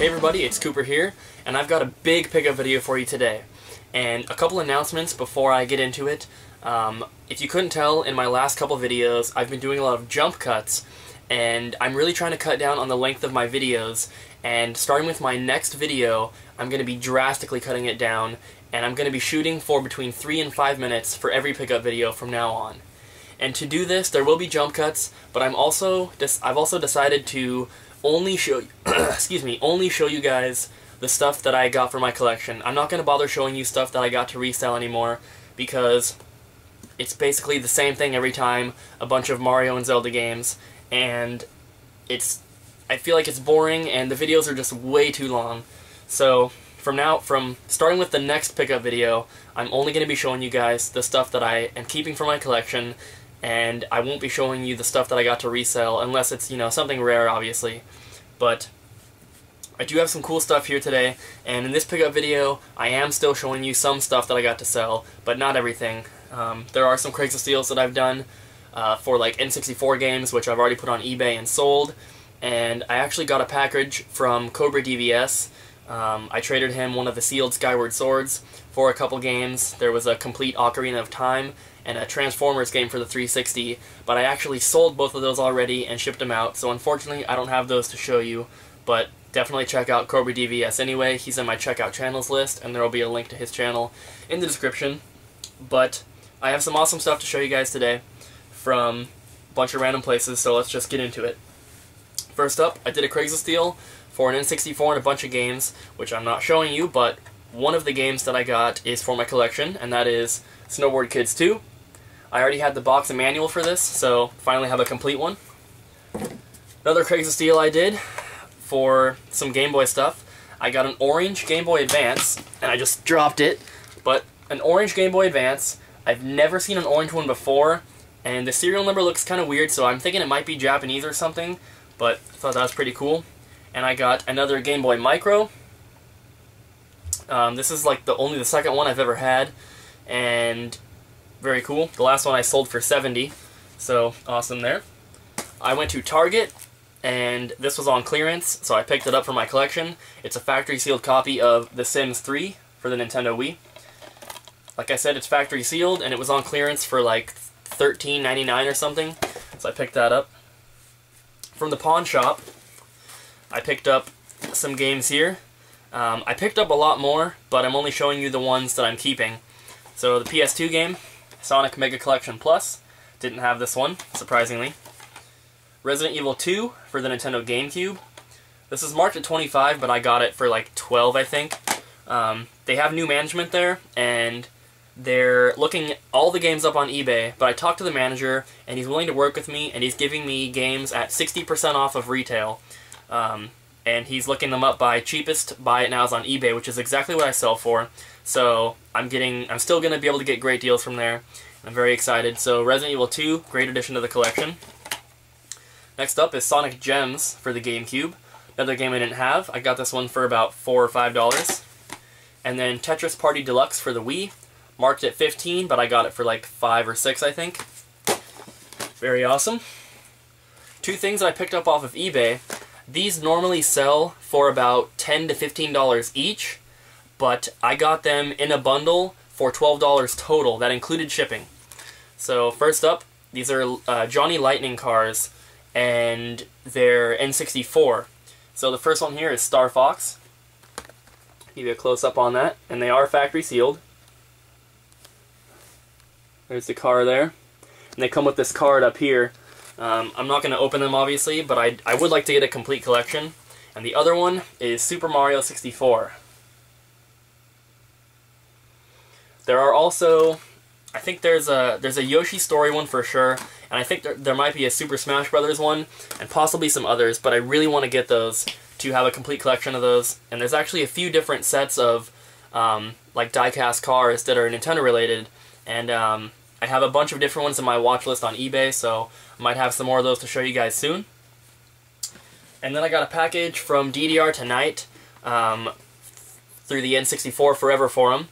Hey everybody, it's Cooper here, and I've got a big pickup video for you today. And a couple announcements before I get into it. If you couldn't tell, in my last couple videos, I've been doing a lot of jump cuts, and I'm really trying to cut down on the length of my videos, and starting with my next video, I'm going to be drastically cutting it down, and I'm going to be shooting for between 3 and 5 minutes for every pickup video from now on. And to do this, there will be jump cuts, but I've also decided to only show only show you guys the stuff that I got for my collection. I'm not going to bother showing you stuff that I got to resell anymore, because it's basically the same thing every time, a bunch of Mario and Zelda games, and I feel like it's boring and the videos are just way too long. So from starting with the next pickup video, I'm only going to be showing you guys the stuff that I am keeping for my collection, and I won't be showing you the stuff that I got to resell unless it's, you know, something rare, obviously. But I do have some cool stuff here today, and in this pickup video, I am still showing you some stuff that I got to sell, but not everything. There are some Craigslist deals that I've done for like N64 games, which I've already put on eBay and sold, and I actually got a package from Cobra DVS. I traded him one of the sealed Skyward Swords for a couple games. There was a complete Ocarina of Time and a Transformers game for the 360, but I actually sold both of those already and shipped them out, so unfortunately I don't have those to show you, but definitely check out Cobra DVS anyway. He's in my checkout channels list, and there will be a link to his channel in the description. But I have some awesome stuff to show you guys today from a bunch of random places, so let's just get into it. First up, I did a Craigslist deal for an N64 and a bunch of games, which I'm not showing you, but one of the games that I got is for my collection, and that is Snowboard Kids 2. I already had the box and manual for this, so finally have a complete one. Another Craigslist deal I did for some Game Boy stuff. I got an orange Game Boy Advance, and I just dropped it, but an orange Game Boy Advance. I've never seen an orange one before, and the serial number looks kind of weird, so I'm thinking it might be Japanese or something, but I thought that was pretty cool. And I got another Game Boy Micro. This is like only the second one I've ever had, and very cool. The last one I sold for $70, so awesome there. I went to Target, and this was on clearance, so I picked it up for my collection. It's a factory sealed copy of The Sims 3 for the Nintendo Wii. Like I said, it's factory sealed, and it was on clearance for like $13.99 or something, so I picked that up. From the pawn shop, I picked up some games here. I picked up a lot more, but I'm only showing you the ones that I'm keeping. So the PS2 game, Sonic Mega Collection Plus, didn't have this one, surprisingly. Resident Evil 2 for the Nintendo GameCube. This is marked at $25, but I got it for like $12, I think. They have new management there, and they're looking all the games up on eBay, but I talked to the manager, and he's willing to work with me, and he's giving me games at 60% off of retail. And he's looking them up by cheapest buy it nows on eBay, which is exactly what I sell for. So I'm still going to be able to get great deals from there. I'm very excited. So Resident Evil 2, great addition to the collection. Next up is Sonic Gems for the GameCube. Another game I didn't have. I got this one for about $4 or $5. And then Tetris Party Deluxe for the Wii. Marked at $15, but I got it for like $5 or $6, I think. Very awesome. Two things that I picked up off of eBay. These normally sell for about $10 to $15 each, but I got them in a bundle for $12 total. That included shipping. So first up, these are Johnny Lightning cars, and they're N64. So the first one here is Star Fox. Give you a close-up on that, and they are factory sealed. There's the car there. And they come with this card up here. I'm not going to open them, obviously, but I would like to get a complete collection. And the other one is Super Mario 64. There are also, I think there's a Yoshi Story one for sure, and I think there might be a Super Smash Brothers one, and possibly some others, but I really want to get those to have a complete collection of those. And there's actually a few different sets of like die-cast cars that are Nintendo related, and I have a bunch of different ones in my watch list on eBay, so I might have some more of those to show you guys soon. And then I got a package from DDR Tonight through the N64 Forever Forum,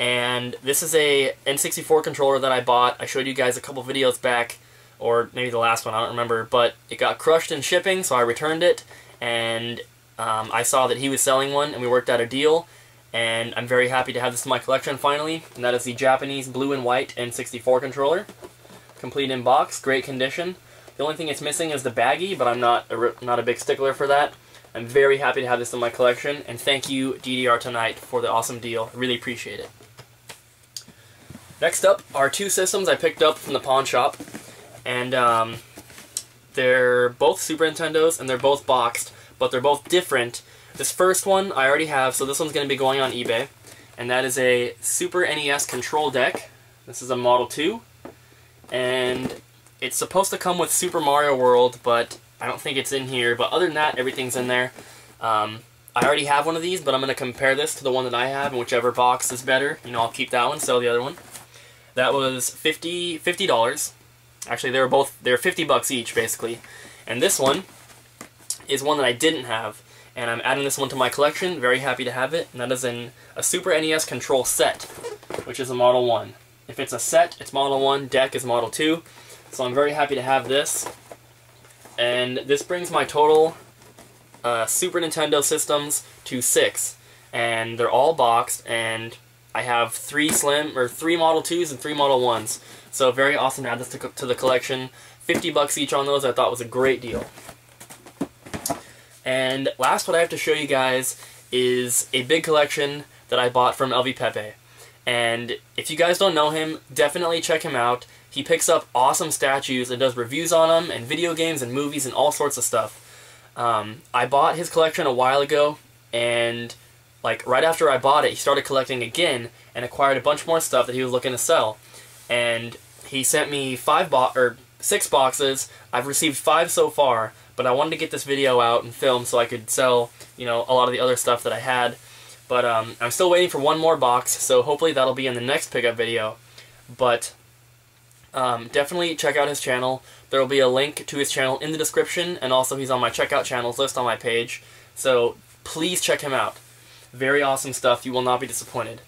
and this is a N64 controller that I bought. I showed you guys a couple videos back, or maybe the last one, I don't remember, but it got crushed in shipping, so I returned it, and I saw that he was selling one, and we worked out a deal, and I'm very happy to have this in my collection finally, and that is the Japanese blue and white N64 controller. Complete in box, great condition. The only thing it's missing is the baggie, but I'm not a big stickler for that. I'm very happy to have this in my collection, and thank you, DDR Tonight, for the awesome deal. I really appreciate it. Next up are two systems I picked up from the pawn shop, and they're both Super Nintendos, and they're both boxed, but they're both different. This first one I already have, so this one's going to be going on eBay, and that is a Super NES control deck. This is a Model 2, and it's supposed to come with Super Mario World, but I don't think it's in here. But other than that, everything's in there. I already have one of these, but I'm going to compare this to the one that I have, and whichever box is better, you know, I'll keep that one, sell the other one. That was $50. Actually, they're 50 bucks each, basically. And this one is one that I didn't have, and I'm adding this one to my collection. Very happy to have it, and that is a Super NES control set, which is a Model 1. If it's a set, it's Model 1, deck is Model 2, so I'm very happy to have this. And this brings my total Super Nintendo systems to 6, and they're all boxed, and I have 3 Model 2s and 3 Model 1s, so very awesome to add this to the collection. 50 bucks each on those I thought was a great deal. And last, what I have to show you guys is a big collection that I bought from Lvpepe. And if you guys don't know him, definitely check him out. He picks up awesome statues and does reviews on them, and video games and movies and all sorts of stuff. I bought his collection a while ago, and like right after I bought it, he started collecting again and acquired a bunch more stuff that he was looking to sell. And he sent me 6 boxes. I've received 5 so far, but I wanted to get this video out and film so I could sell, you know, a lot of the other stuff that I had. But I'm still waiting for one more box, so hopefully that'll be in the next pickup video. But definitely check out his channel. There will be a link to his channel in the description, and also he's on my checkout channels list on my page. So please check him out. Very awesome stuff. You will not be disappointed.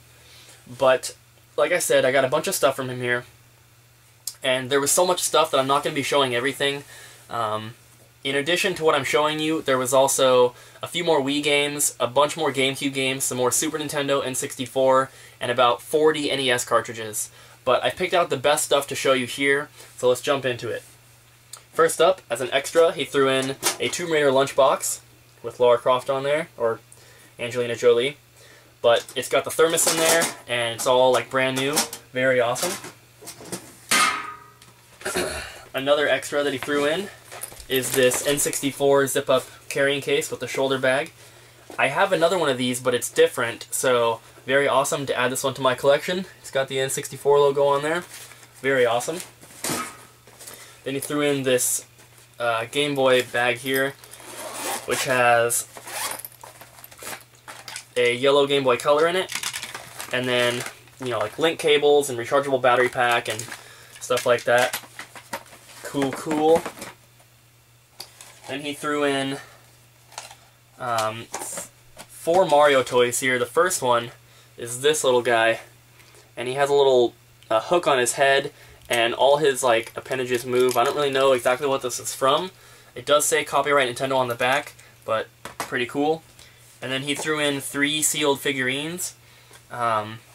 But like I said, I got a bunch of stuff from him here, and there was so much stuff that I'm not going to be showing everything. In addition to what I'm showing you, there was also a few more Wii games, a bunch more GameCube games, some more Super Nintendo N64, and about 40 NES cartridges. But I picked out the best stuff to show you here, so let's jump into it. First up, as an extra, he threw in a Tomb Raider lunchbox with Lara Croft on there, or Angelina Jolie. But it's got the thermos in there, and it's all like brand new. Very awesome. Another extra that he threw in is this N64 zip-up carrying case with the shoulder bag. I have another one of these, but it's different, so very awesome to add this one to my collection. It's got the N64 logo on there. Very awesome. Then he threw in this Game Boy bag here, which has a yellow Game Boy Color in it, and then, you know, like link cables and rechargeable battery pack and stuff like that. Cool, cool. Then he threw in 4 Mario toys here. The first one is this little guy, and he has a little hook on his head, and all his like appendages move. I don't really know exactly what this is from. It does say copyright Nintendo on the back, but pretty cool. And then he threw in 3 sealed figurines.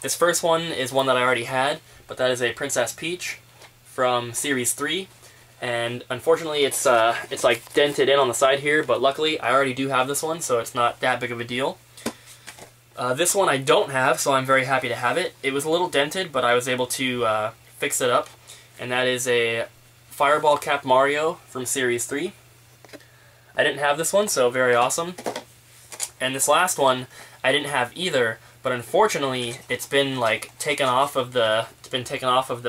This first one is one that I already had, but that is a Princess Peach from Series 3. And unfortunately it's like dented in on the side here, but luckily I already do have this one, so it's not that big of a deal. This one I don't have, so I'm very happy to have it. It was a little dented, but I was able to fix it up. And that is a Fireball Cap Mario from Series 3. I didn't have this one, so very awesome. And this last one I didn't have either, but unfortunately it's been like taken off of the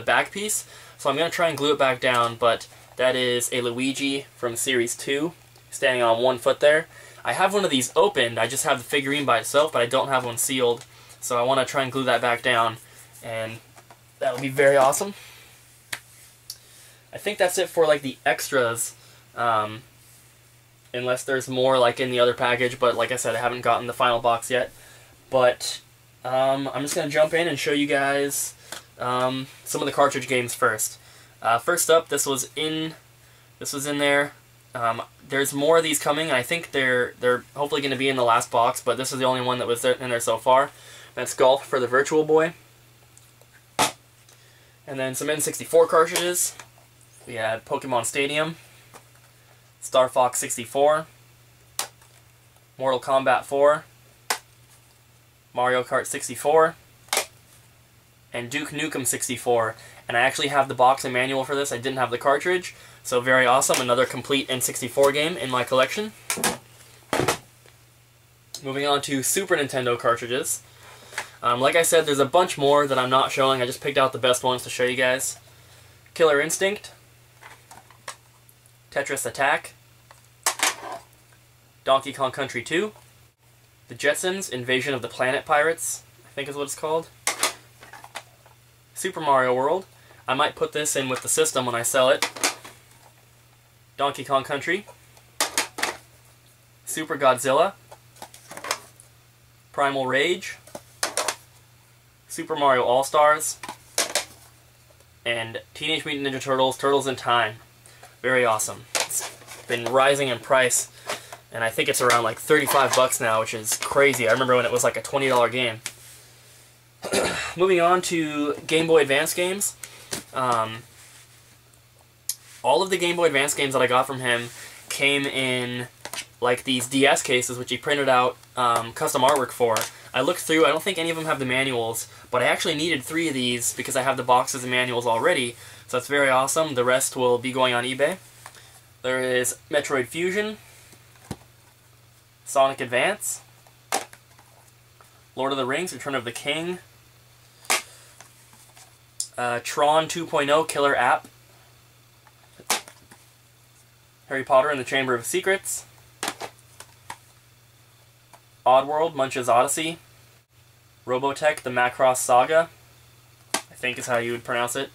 back piece, so I'm gonna try and glue it back down. But that is a Luigi from Series 2, standing on one foot there. I have one of these opened, I just have the figurine by itself, but I don't have one sealed, so I want to try and glue that back down, and that would be very awesome. I think that's it for like the extras, unless there's more like in the other package, but like I said, I haven't gotten the final box yet. But I'm just going to jump in and show you guys some of the cartridge games first. First up, this was in there. There's more of these coming, and I think they're hopefully going to be in the last box, but this is the only one that was there, in there so far. That's Golf for the Virtual Boy. And then some N64 cartridges. We had Pokemon Stadium, Star Fox 64, Mortal Kombat 4, Mario Kart 64, and Duke Nukem 64. And I actually have the box and manual for this. I didn't have the cartridge, so very awesome. Another complete N64 game in my collection. Moving on to Super Nintendo cartridges. Like I said, there's a bunch more that I'm not showing. I just picked out the best ones to show you guys. Killer Instinct, Tetris Attack, Donkey Kong Country 2, The Jetsons, Invasion of the Planet Pirates, I think is what it's called. Super Mario World. I might put this in with the system when I sell it. Donkey Kong Country, Super Godzilla, Primal Rage, Super Mario All-Stars, and Teenage Mutant Ninja Turtles, Turtles in Time. Very awesome. It's been rising in price, and I think it's around like 35 bucks now, which is crazy. I remember when it was like a $20 game. Moving on to Game Boy Advance games. All of the Game Boy Advance games that I got from him came in like these DS cases, which he printed out custom artwork for. I looked through, I don't think any of them have the manuals, but I actually needed 3 of these because I have the boxes and manuals already, so that's very awesome. The rest will be going on eBay. There is Metroid Fusion, Sonic Advance, Lord of the Rings, Return of the King, Tron 2.0 Killer App, Harry Potter and the Chamber of Secrets, Oddworld, Munch's Odyssey, Robotech, the Macross Saga, I think is how you would pronounce it,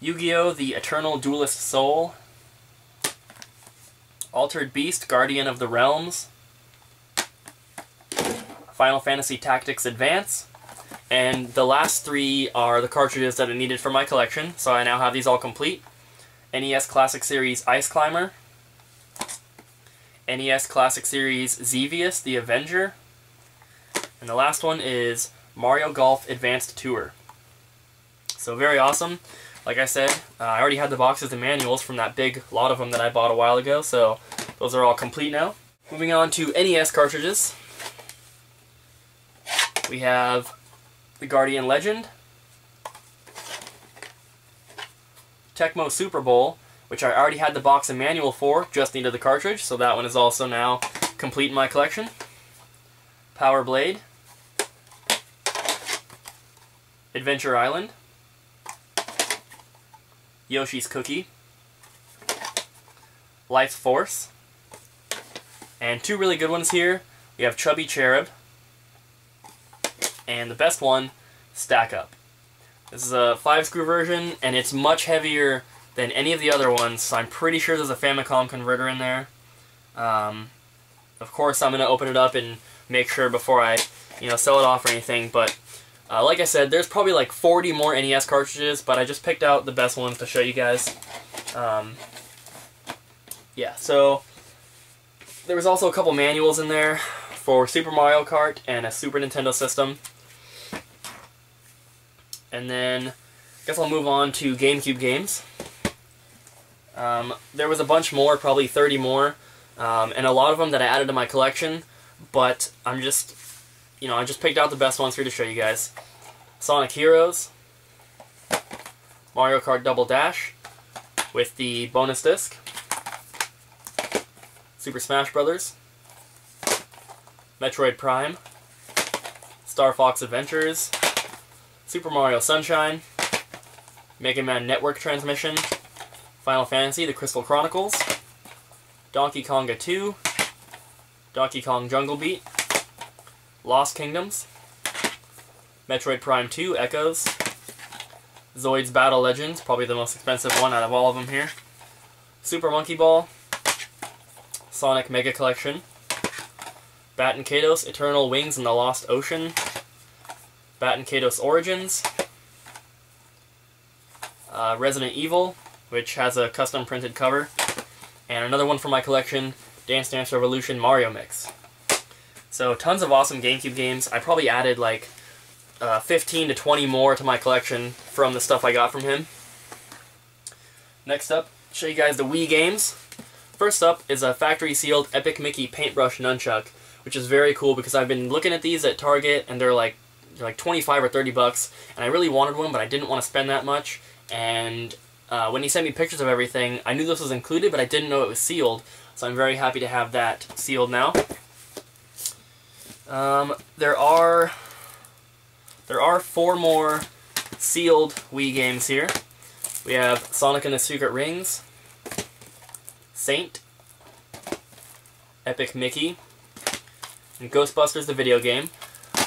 Yu-Gi-Oh! The Eternal Duelist Soul, Altered Beast, Guardian of the Realms, Final Fantasy Tactics Advance, and the last 3 are the cartridges that I needed for my collection, so I now have these all complete. NES Classic Series Ice Climber, NES Classic Series Xevious, the Avenger, and the last one is Mario Golf Advanced Tour. So very awesome. Like I said, I already had the boxes and manuals from that big lot of them that I bought a while ago, so those are all complete now. Moving on to NES cartridges. We have the Guardian Legend, Tecmo Super Bowl, which I already had the box and manual for, just needed the cartridge, so that one is also now complete in my collection. Power Blade, Adventure Island, Yoshi's Cookie, Life's Force, and 2 really good ones here. We have Chubby Cherub, and the best one, Stack Up. This is a 5-screw version, and it's much heavier than any of the other ones, so I'm pretty sure there's a Famicom converter in there. Of course, I'm going to open it up and make sure before I, sell it off or anything, but like I said, there's probably like 40 more NES cartridges, but I just picked out the best ones to show you guys. Yeah, so there was also a couple manuals in there for Super Mario Kart and a Super Nintendo system. And then, I guess I'll move on to GameCube games. There was a bunch more, probably 30 more, and a lot of them that I added to my collection, but I just picked out the best ones here to show you guys. Sonic Heroes, Mario Kart Double Dash, with the bonus disc, Super Smash Bros., Metroid Prime, Star Fox Adventures, Super Mario Sunshine, Mega Man Network Transmission, Final Fantasy, The Crystal Chronicles, Donkey Konga 2, Donkey Kong Jungle Beat, Lost Kingdoms, Metroid Prime 2 Echoes, Zoid's Battle Legends, probably the most expensive one out of all of them here, Super Monkey Ball, Sonic Mega Collection, Bat and Kados Eternal Wings in the Lost Ocean, Bat and Kados Origins, Resident Evil, which has a custom printed cover, and another one for my collection, Dance Dance Revolution Mario Mix. So tons of awesome GameCube games. I probably added like 15 to 20 more to my collection from the stuff I got from him. Next up, show you guys the Wii games. First up is a factory sealed Epic Mickey paintbrush nunchuck, which is very cool because I've been looking at these at Target and they're like 25 or 30 bucks, and I really wanted one, but I didn't want to spend that much. And when he sent me pictures of everything, I knew this was included, but I didn't know it was sealed, so I'm very happy to have that sealed now. There are 4 more sealed Wii games here. We have Sonic and the Secret Rings, Saint, Epic Mickey, and Ghostbusters the video game.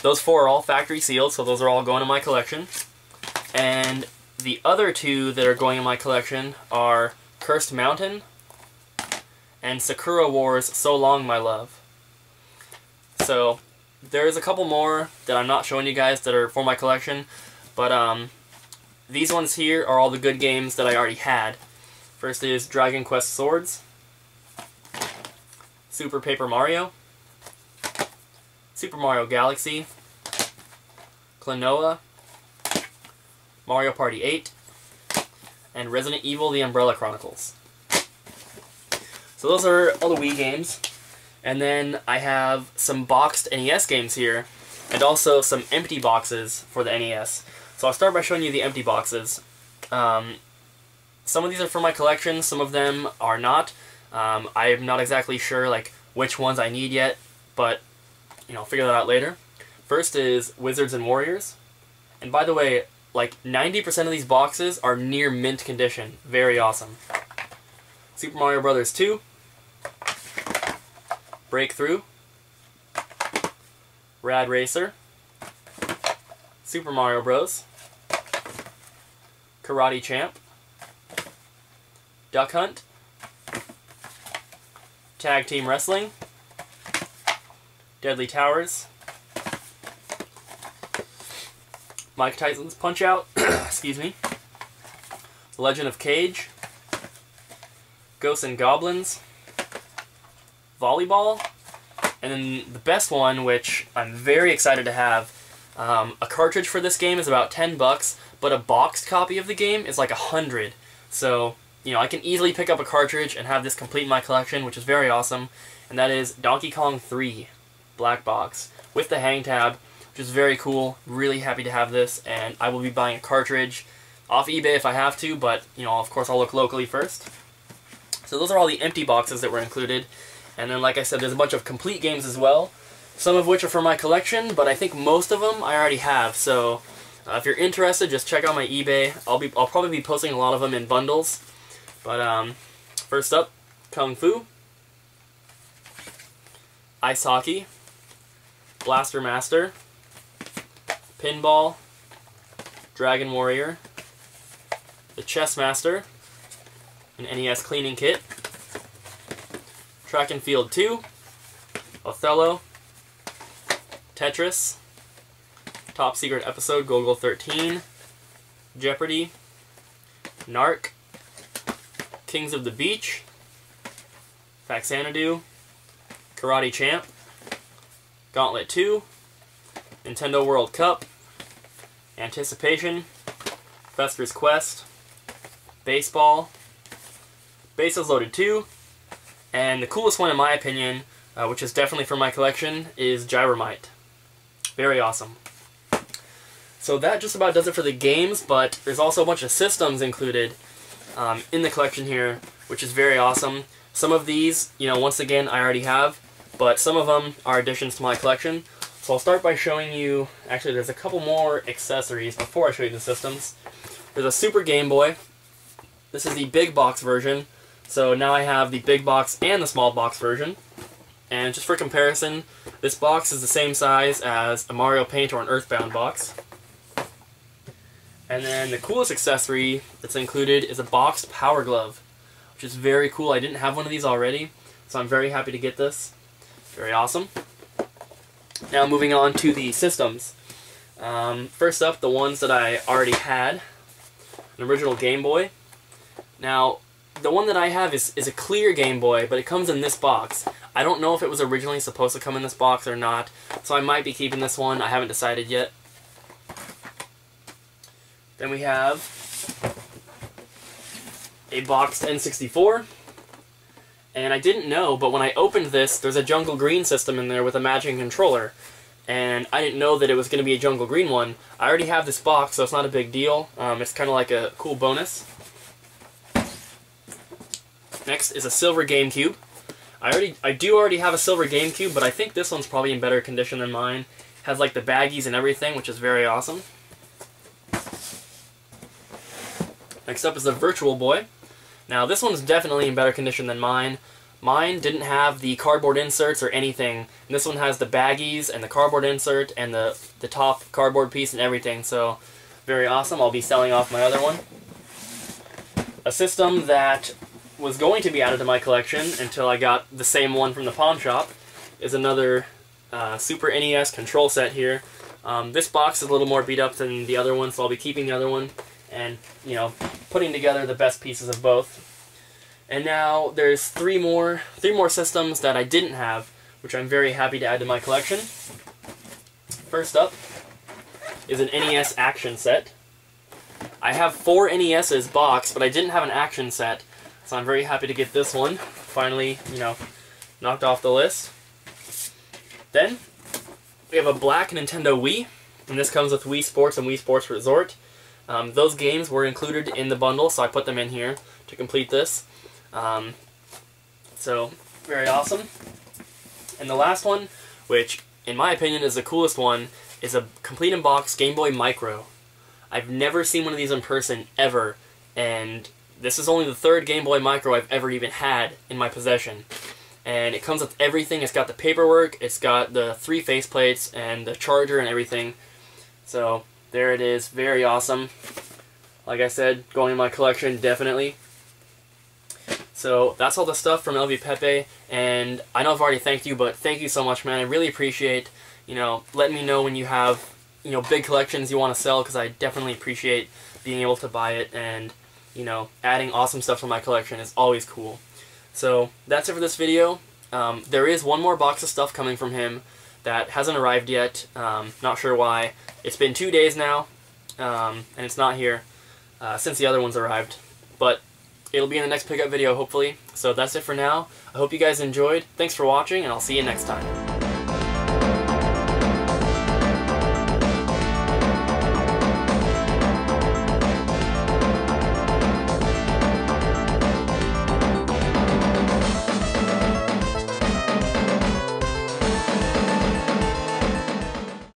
Those 4 are all factory sealed, so those are all going in my collection. And the other 2 that are going in my collection are Cursed Mountain and Sakura Wars So Long My Love. So there's a couple more that I'm not showing you guys that are for my collection, but these ones here are all the good games that I already had. First is Dragon Quest Swords, Super Paper Mario, Super Mario Galaxy, Klonoa, Mario Party 8, and Resident Evil The Umbrella Chronicles. So those are all the Wii games. And then I have some boxed NES games here, and also some empty boxes for the NES. So I'll start by showing you the empty boxes. Some of these are for my collection, some of them are not. I'm not exactly sure like which ones I need yet, but I'll figure that out later. First is Wizards and Warriors. And by the way, like 90% of these boxes are near mint condition. Very awesome. Super Mario Bros. 2. Breakthrough, Rad Racer, Super Mario Bros., Karate Champ, Duck Hunt, Tag Team Wrestling, Deadly Towers, Mike Tyson's Punch-Out, excuse me, Legend of Cage, Ghosts and Goblins, Volleyball, and then the best one, which I'm very excited to have, a cartridge for this game is about 10 bucks, but a boxed copy of the game is like 100. So, I can easily pick up a cartridge and have this complete my collection, which is very awesome, and that is Donkey Kong 3 Black Box with the hang tab, which is very cool. Really happy to have this, and I will be buying a cartridge off eBay if I have to, but, of course I'll look locally first. So those are all the empty boxes that were included. And then, like I said, there's a bunch of complete games as well, some of which are for my collection, but I think most of them I already have. So if you're interested, just check out my eBay. I'll probably be posting a lot of them in bundles. But first up, Kung Fu, Ice Hockey, Blaster Master, Pinball, Dragon Warrior, the Chess Master, an NES cleaning kit, Track and Field 2, Othello, Tetris, Top Secret Episode Golgo 13, Jeopardy, Narc, Kings of the Beach, Faxanadu, Karate Champ, Gauntlet 2, Nintendo World Cup, Anticipation, Fester's Quest, Baseball, Bases Loaded 2, and the coolest one in my opinion, which is definitely for my collection, is Gyromite. Very awesome. So that just about does it for the games, but there's also a bunch of systems included in the collection here, which is very awesome. Some of these, once again, I already have, but some of them are additions to my collection. So I'll start by showing you, actually there's a couple more accessories before I show you the systems. There's a Super Game Boy. This is the big box version. So now I have the big box and the small box version. And just for comparison, this box is the same size as a Mario Paint or an Earthbound box. And then the coolest accessory that's included is a boxed Power Glove, which is very cool. I didn't have one of these already, so I'm very happy to get this. Very awesome. Now moving on to the systems. First up, the ones that I already had. An original Game Boy. Now, the one that I have is a clear Game Boy, but it comes in this box. I don't know if it was originally supposed to come in this box or not, so I might be keeping this one. I haven't decided yet. Then we have a boxed N64. And I didn't know, but when I opened this, there's a Jungle Green system in there with a matching controller. And I didn't know that it was going to be a Jungle Green one. I already have this box, so it's not a big deal. It's kind of like a cool bonus. Next is a silver GameCube. I do already have a silver GameCube, but I think this one's probably in better condition than mine. It has like the baggies and everything, which is very awesome. Next up is the Virtual Boy. Now this one's definitely in better condition than mine. Mine didn't have the cardboard inserts or anything. And this one has the baggies and the cardboard insert and the top cardboard piece and everything. So very awesome. I'll be selling off my other one. A system that was going to be added to my collection until I got the same one from the pawn shop is another Super NES control set here. This box is a little more beat up than the other one, so I'll be keeping the other one and, you know, putting together the best pieces of both. And now there's three more systems that I didn't have, which I'm very happy to add to my collection. First up is an NES action set. I have 4 NES's boxed, but I didn't have an action set, so I'm very happy to get this one finally, you know, knocked off the list. Then we have a black Nintendo Wii, and this comes with Wii Sports and Wii Sports Resort. Those games were included in the bundle, so I put them in here to complete this. So, very awesome. And the last one, which in my opinion is the coolest one, is a complete in-box Game Boy Micro. I've never seen one of these in person, ever, and this is only the 3rd Game Boy Micro I've ever even had in my possession. And it comes with everything. It's got the paperwork, it's got the 3 faceplates, and the charger and everything. So, there it is. Very awesome. Like I said, going in my collection, definitely. So, that's all the stuff from Lvpepe, and I know I've already thanked you, but thank you so much, man. I really appreciate, you know, letting me know when you have, you know, big collections you want to sell, because I definitely appreciate being able to buy it, and, you know, adding awesome stuff to my collection is always cool. So, that's it for this video. There is one more box of stuff coming from him that hasn't arrived yet. Not sure why. It's been 2 days now, and it's not here since the other ones arrived. But it'll be in the next pickup video, hopefully. So that's it for now. I hope you guys enjoyed. Thanks for watching, and I'll see you next time.